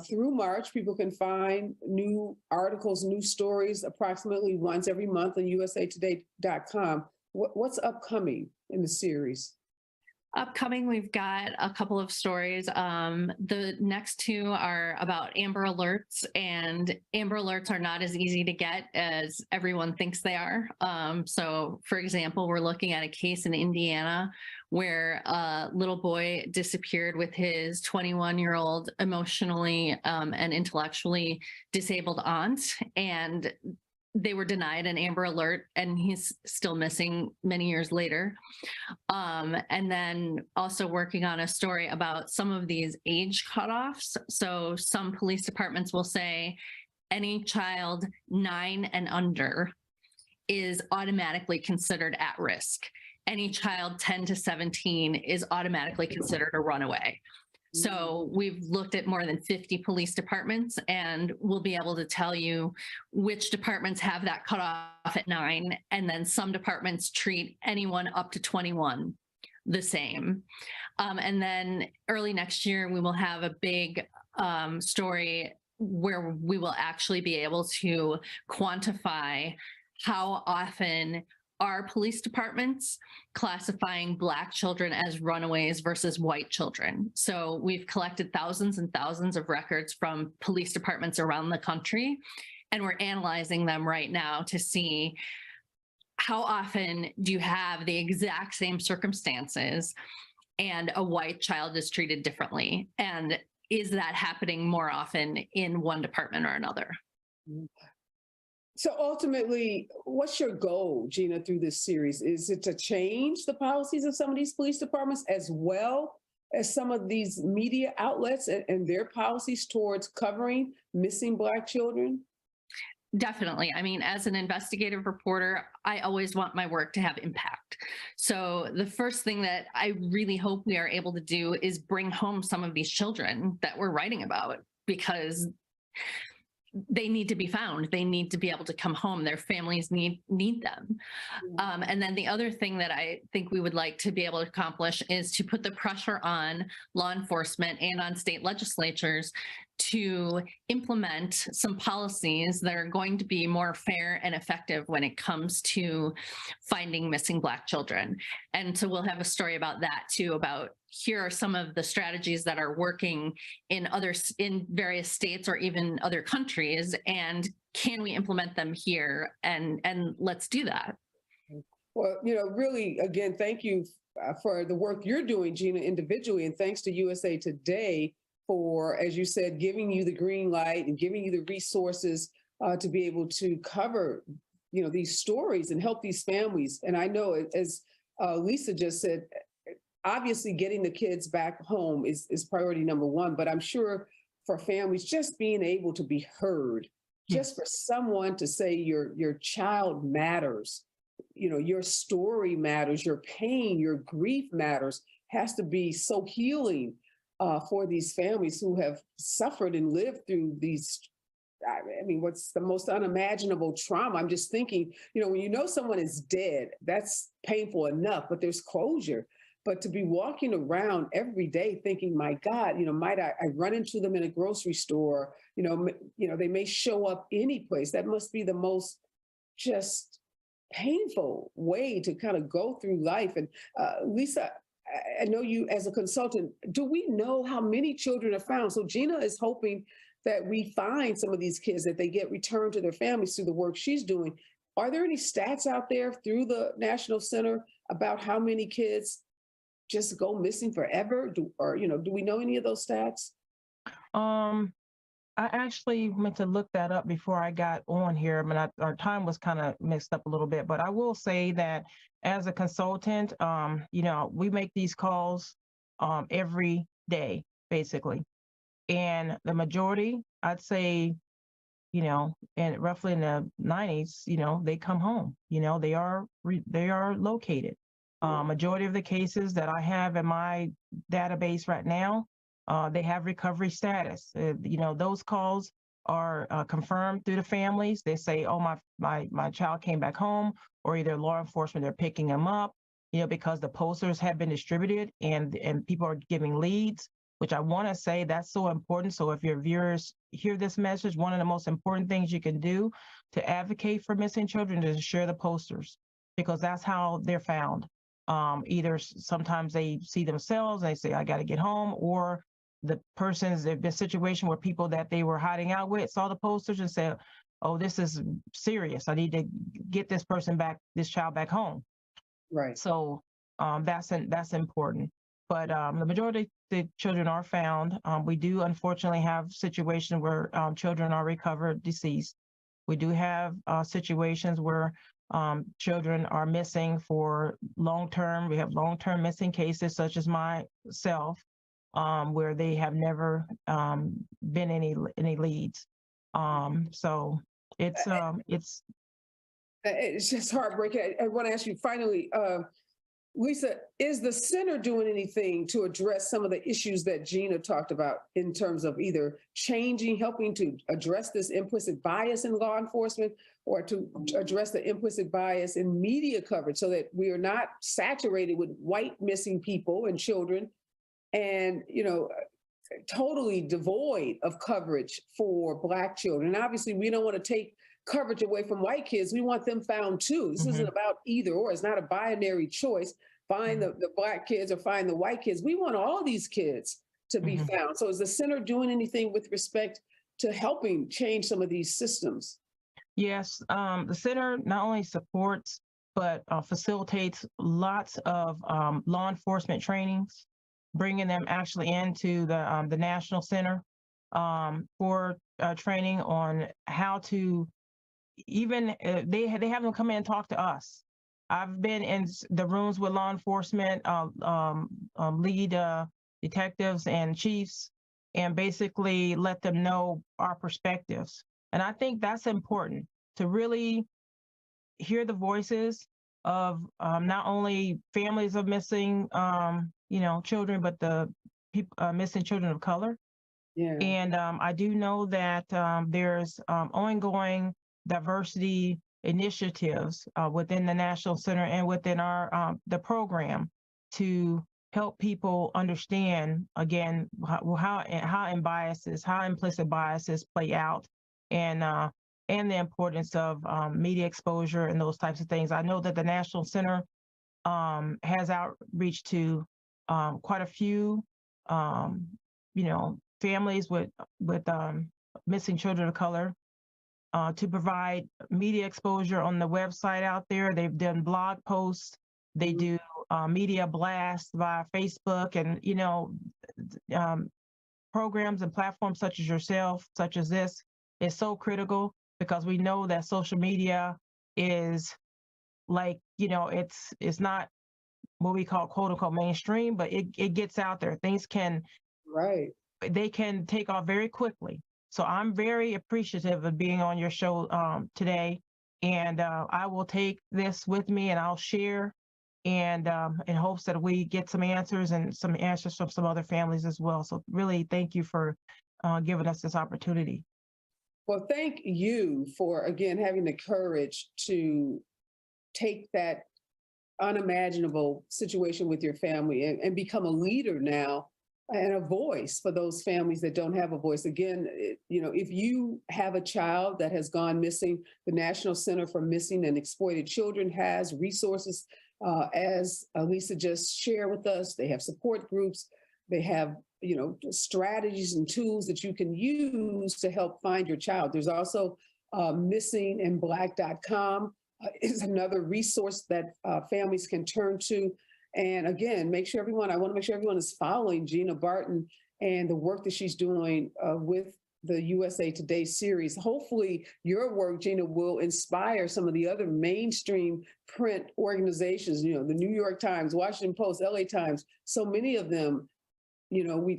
through March. People can find new articles, new stories approximately once every month on usatoday.com. What's upcoming in the series? Upcoming, we've got a couple of stories. The next two are about Amber Alerts, and Amber Alerts are not as easy to get as everyone thinks they are. So, for example, we're looking at a case in Indiana where a little boy disappeared with his 21-year-old emotionally and intellectually disabled aunt, and they were denied an Amber Alert, and he's still missing many years later. And then also working on a story about some of these age cutoffs. So some police departments will say any child 9 and under is automatically considered at risk. Any child 10 to 17 is automatically considered a runaway. So we've looked at more than 50 police departments, and we'll be able to tell you which departments have that cutoff at 9, and then some departments treat anyone up to 21 the same. And then early next year, we will have a big story where we will actually be able to quantify how often are police departments classifying Black children as runaways versus white children. So we've collected thousands and thousands of records from police departments around the country, and we're analyzing them right now to see how often do you have the exact same circumstances and a white child is treated differently? And is that happening more often in one department or another? So ultimately, what's your goal, Gina, through this series? Is it to change the policies of some of these police departments as well as some of these media outlets and their policies towards covering missing Black children? Definitely. I mean, as an investigative reporter, I always want my work to have impact. So the first thing that I really hope we are able to do is bring home some of these children that we're writing about, because they need to be found. They need to be able to come home. Their families need them. And then the other thing that I think we would like to be able to accomplish is to put the pressure on law enforcement and on state legislatures to implement some policies that are going to be more fair and effective when it comes to finding missing Black children. And so we'll have a story about that too, about here are some of the strategies that are working in various states or even other countries, and can we implement them here? And let's do that. Well, really, again, thank you for the work you're doing, Gina, individually, and thanks to USA Today for, as you said, giving you the green light and giving you the resources to be able to cover, these stories and help these families. And I know, as Lisa just said, obviously getting the kids back home is priority number one, but I'm sure for families, just being able to be heard, just for someone to say your child matters, your story matters, your pain, your grief matters, has to be so healing for these families who have suffered and lived through these. I mean, what's the most unimaginable trauma? I'm just thinking, when someone is dead, that's painful enough, but there's closure. But to be walking around every day thinking, my God, might I run into them in a grocery store? They may show up any place. That must be the most just painful way to kind of go through life. And Lisa, I know you as a consultant, do we know how many children are found? So Gina is hoping that we find some of these kids, that they get returned to their families through the work she's doing. Are there any stats out there through the National Center about how many kids just go missing forever? Do we know any of those stats? I actually meant to look that up before I got on here. I mean, our time was kind of mixed up a little bit, but I will say that as a consultant, we make these calls every day, basically. And the majority, I'd say, and roughly in the 90s, they come home, they are located. Majority of the cases that I have in my database right now, they have recovery status. Those calls are confirmed through the families. They say, oh, my child came back home, or either law enforcement, they're picking them up, because the posters have been distributed and people are giving leads, which I want to say that's so important. So if your viewers hear this message, one of the most important things you can do to advocate for missing children is to share the posters, because that's how they're found. Either sometimes they see themselves and they say, I got to get home, or the person's, there's been a situation where people that they were hiding out with saw the posters and said, oh, this is serious. I need to get this person back, this child back home. Right. So that's important. But the majority of the children are found. We do unfortunately have situations where children are recovered deceased. We do have situations where children are missing for long-term. We have long-term missing cases, such as myself, where they have never been any leads. So it's just heartbreaking. I want to ask you finally, Lisa, is the center doing anything to address some of the issues that Gina talked about in terms of either helping to address this implicit bias in law enforcement, or to address the implicit bias in media coverage so that we are not saturated with white missing people and children and, totally devoid of coverage for Black children? And obviously, we don't want to take coverage away from white kids. We want them found too. This isn't about either or. It's not a binary choice. Find the Black kids or find the white kids. We want all these kids to be found. So is the center doing anything with respect to helping change some of these systems? Yes, the center not only supports, but facilitates lots of law enforcement trainings, bringing them actually into the National Center for training on how to even they have them come in and talk to us. I've been in the rooms with law enforcement lead detectives and chiefs, and basically let them know our perspectives. And I think that's important, to really hear the voices of not only families of missing children, but the missing children of color. Yeah. And I do know that there's ongoing diversity initiatives within the National Center and within our the program to help people understand again how implicit biases play out, and the importance of media exposure and those types of things. I know that the National Center has outreach to quite a few families with missing children of color, to provide media exposure on the website out there. They've done blog posts. They do media blasts via Facebook, and programs and platforms such as yourself, such as this, is so critical, because we know that social media is like, it's not what we call quote unquote mainstream, but it gets out there. Things they can take off very quickly. So I'm very appreciative of being on your show today, and I will take this with me and I'll share, and in hopes that we get some answers from some other families as well. So really, thank you for giving us this opportunity. Well, thank you for, again, having the courage to take that unimaginable situation with your family and become a leader now and a voice for those families that don't have a voice. Again, if you have a child that has gone missing, the National Center for Missing and Exploited Children has resources, as Lisa just shared with us. They have support groups. They have, strategies and tools that you can use to help find your child. There's also missingandblack.com is another resource that families can turn to. And again, I want to make sure everyone is following Gina Barton and the work that she's doing with the USA Today series. Hopefully your work, Gina, will inspire some of the other mainstream print organizations, the New York Times, Washington Post, LA Times, so many of them.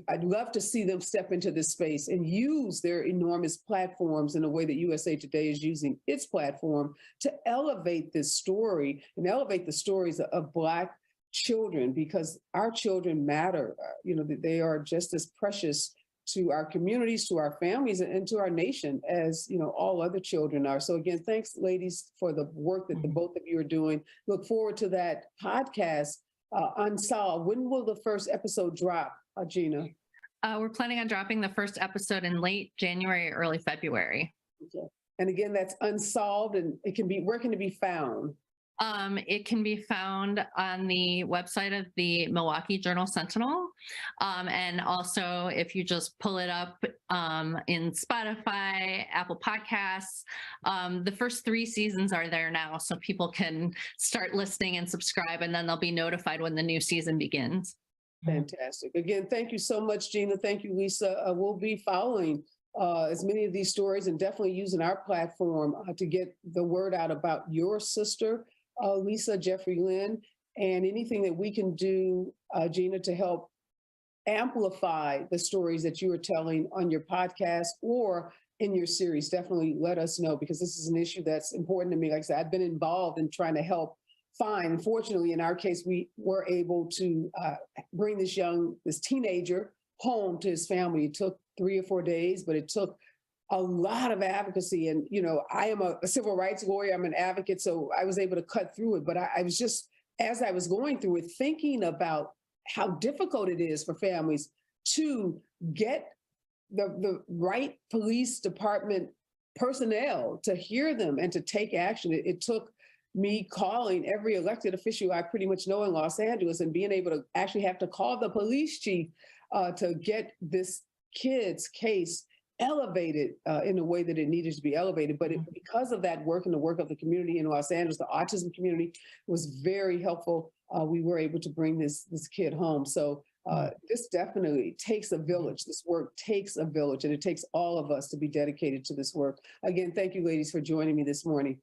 I'd love to see them step into this space and use their enormous platforms in the way that USA Today is using its platform to elevate this story and elevate the stories of Black children, because our children matter. They are just as precious to our communities, to our families, and to our nation as, all other children are. So again, thanks, ladies, for the work that the both of you are doing. Look forward to that podcast, Unsolved. When will the first episode drop, Gina? We're planning on dropping the first episode in late January, early February. Okay. And again, that's Unsolved, and where can it be found? It can be found on the website of the Milwaukee Journal Sentinel. And also, if you just pull it up in Spotify, Apple Podcasts, the first 3 seasons are there now. So people can start listening and subscribe, and then they'll be notified when the new season begins. Fantastic. Again, thank you so much, Gina. Thank you, Lisa. We'll be following as many of these stories and definitely using our platform to get the word out about your sister, Lisa Jeffrey Lynn, and anything that we can do, Gina, to help amplify the stories that you are telling on your podcast or in your series. Definitely let us know, because this is an issue that's important to me. Like I said, I've been involved in trying to help find. Fortunately, in our case, we were able to bring this teenager home to his family. It took 3 or 4 days, but it took a lot of advocacy. And, I am a civil rights lawyer. I'm an advocate, so I was able to cut through it. But I was just, as I was going through it, thinking about how difficult it is for families to get the right police department personnel to hear them and to take action. It took me calling every elected official I pretty much know in Los Angeles and being able to actually have to call the police chief to get this kid's case elevated in the way that it needed to be elevated. But because of that work and the work of the community in Los Angeles, the autism community was very helpful. We were able to bring this kid home. So this definitely takes a village. This work takes a village, and it takes all of us to be dedicated to this work. Again, thank you, ladies, for joining me this morning.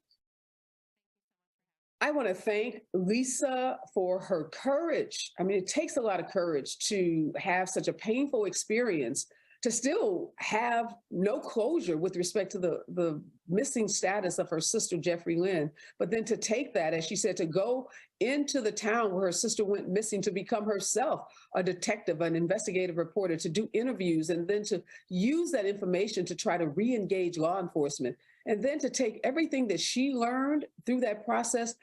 I want to thank Lisa for her courage. I mean, it takes a lot of courage to have such a painful experience, to still have no closure with respect to the missing status of her sister, Jeffrey Lynn, but then to take that, as she said, to go into the town where her sister went missing, to become herself a detective, an investigative reporter, to do interviews, and then to use that information to try to re-engage law enforcement. And then to take everything that she learned through that process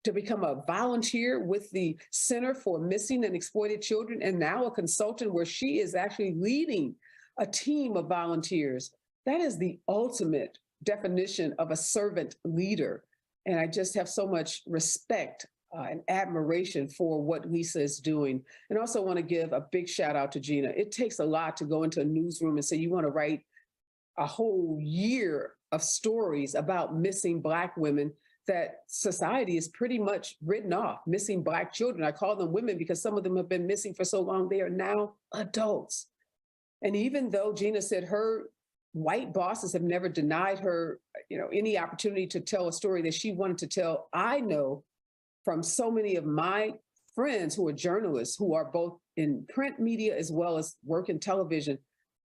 to become a volunteer with the Center for Missing and Exploited Children, and now a consultant where she is actually leading a team of volunteers. That is the ultimate definition of a servant leader. And I just have so much respect and admiration for what Lisa is doing. And also want to give a big shout out to Gina. It takes a lot to go into a newsroom and say you want to write a whole year of stories about missing Black women that society is pretty much written off. Missing Black children. I call them women because some of them have been missing for so long, they are now adults. And even though Gina said her white bosses have never denied her, any opportunity to tell a story that she wanted to tell, I know from so many of my friends who are journalists, who are both in print media as well as work in television,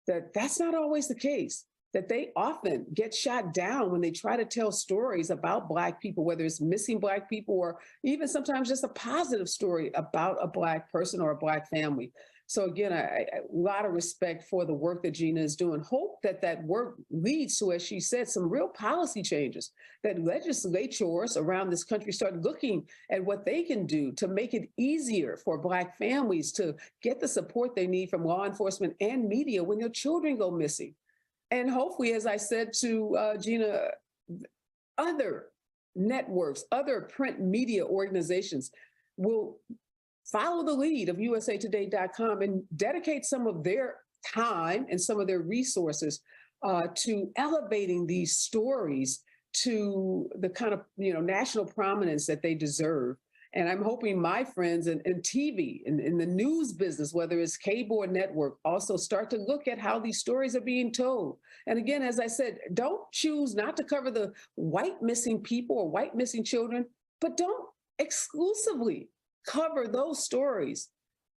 that that's not always the case, that they often get shot down when they try to tell stories about Black people, whether it's missing Black people or even sometimes just a positive story about a Black person or a Black family. So again, a lot of respect for the work that Gina is doing. Hope that that work leads to, as she said, some real policy changes, that legislatures around this country start looking at what they can do to make it easier for Black families to get the support they need from law enforcement and media when their children go missing. And hopefully, as I said to Gina, other networks, other print media organizations will follow the lead of usatoday.com and dedicate some of their time and some of their resources to elevating these stories to the kind of national prominence that they deserve. And I'm hoping my friends in TV, in the news business, whether it's cable or network, also start to look at how these stories are being told. And again, as I said, don't choose not to cover the white missing people or white missing children, but don't exclusively cover those stories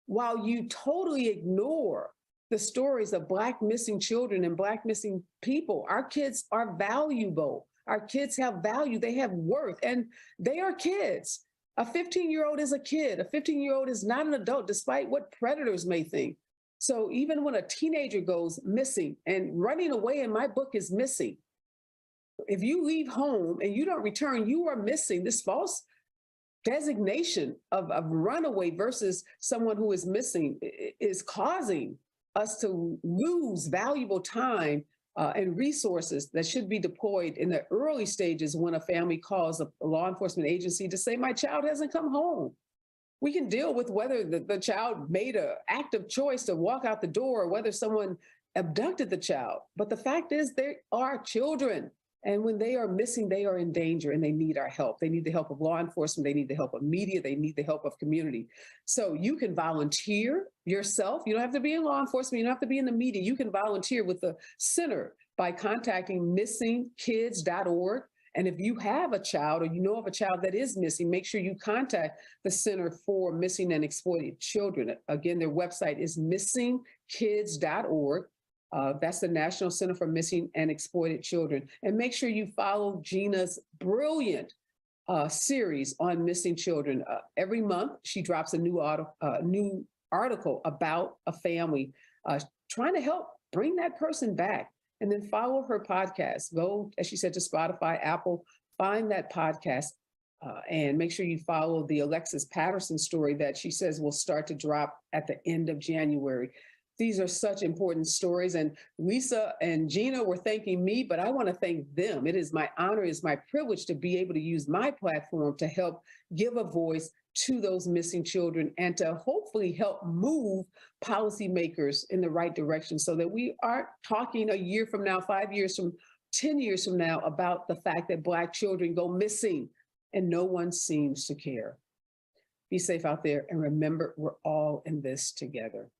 while you totally ignore the stories of Black missing children and Black missing people. Our kids are valuable. Our kids have value. They have worth, and they are kids. A 15-year-old is a kid. A 15-year-old is not an adult, despite what predators may think. So even when a teenager goes missing, and running away in my book is missing, if you leave home and you don't return, you are missing. This false designation of runaway versus someone who is missing is causing us to lose valuable time and resources that should be deployed in the early stages when a family calls a law enforcement agency to say, my child hasn't come home. We can deal with whether the child made an active choice to walk out the door or whether someone abducted the child. But the fact is, they are children. And when they are missing, they are in danger and they need our help. They need the help of law enforcement. They need the help of media. They need the help of community. So you can volunteer yourself. You don't have to be in law enforcement. You don't have to be in the media. You can volunteer with the center by contacting missingkids.org. And if you have a child or you know of a child that is missing, make sure you contact the Center for Missing and Exploited Children. Again, their website is missingkids.org. That's the National Center for Missing and Exploited Children. And make sure you follow Gina's brilliant series on missing children. Every month, she drops a new article about a family trying to help bring that person back. And then follow her podcast. Go, as she said, to Spotify, Apple, find that podcast and make sure you follow the Alexis Patterson story that she says will start to drop at the end of January. These are such important stories. And Lisa and Gina were thanking me, but I want to thank them. It is my honor, it is my privilege to be able to use my platform to help give a voice to those missing children and to hopefully help move policymakers in the right direction so that we aren't talking a year from now, 5 years from 10 years from now about the fact that Black children go missing and no one seems to care. Be safe out there and remember, we're all in this together.